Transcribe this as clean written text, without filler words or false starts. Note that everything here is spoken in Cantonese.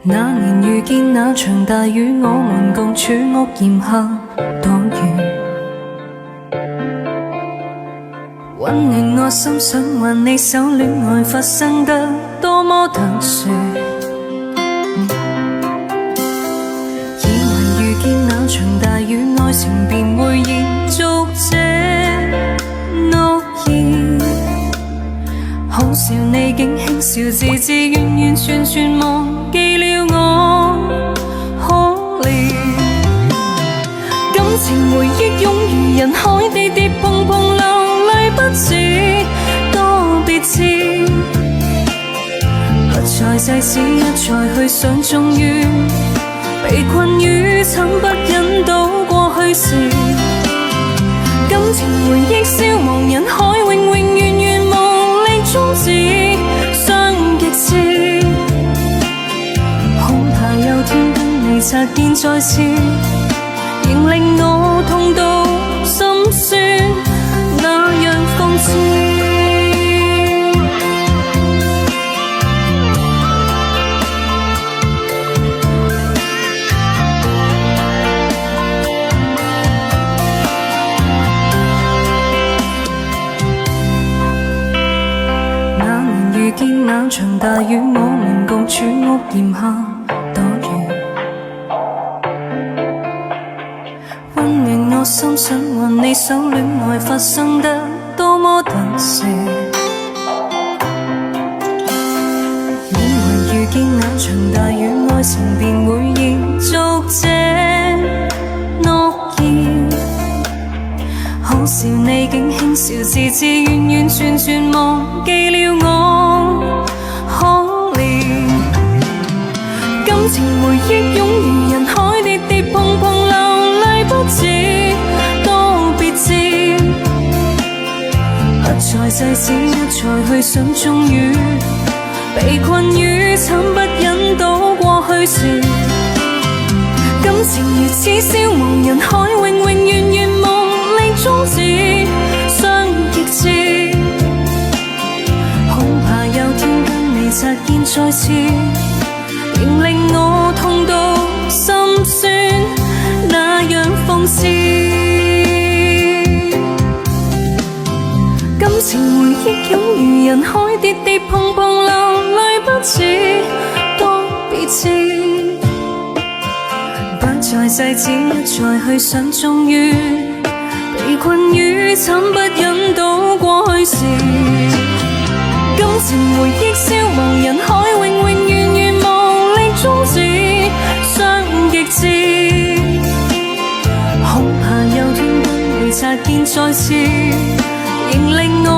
那年遇見那場大雨，我們共處屋檐下躲雨。溫暖我心，想還你手，戀愛發生得多麼特殊。以為遇見那場大雨，愛情便會延續這諾言。好笑你竟輕笑，自自完完全全忘記了我可憐。感情回憶湧如人海，跌跌碰碰流淚不止多別次，不再制止一再去想，終於被困於慘不忍睹過去時。感情回憶消亡人海，永永遠遠無力終止，傷極致。恐怕有天跟你擦肩再次，仍令我痛到心酸，那樣諷刺。遇見那場大雨，我們共處屋檐下躲雨。溫暖我心，想還你手，戀愛發生得多麼特殊。以為遇見那場大雨，愛情便會延續這諾言。可笑你竟輕笑，自自完完全全忘記了我可憐。感情回憶湧如人海，跌跌碰碰流淚不止多別致，不再制止一再去想，終於被困於慘不忍睹過去時。感情如此消亡人海，永永遠遠無力終止，傷極致。恐怕有天跟你擦肩再次，仍令我痛到心酸，那樣諷刺。感情回憶湧如人海，跌跌碰碰流淚不止多別次，不再制止一再去想，終於被困於慘不忍睹過去時。感情回憶消亡人海，永永遠遠無力終止，傷極致。恐怕有天跟你擦肩再次，仍令我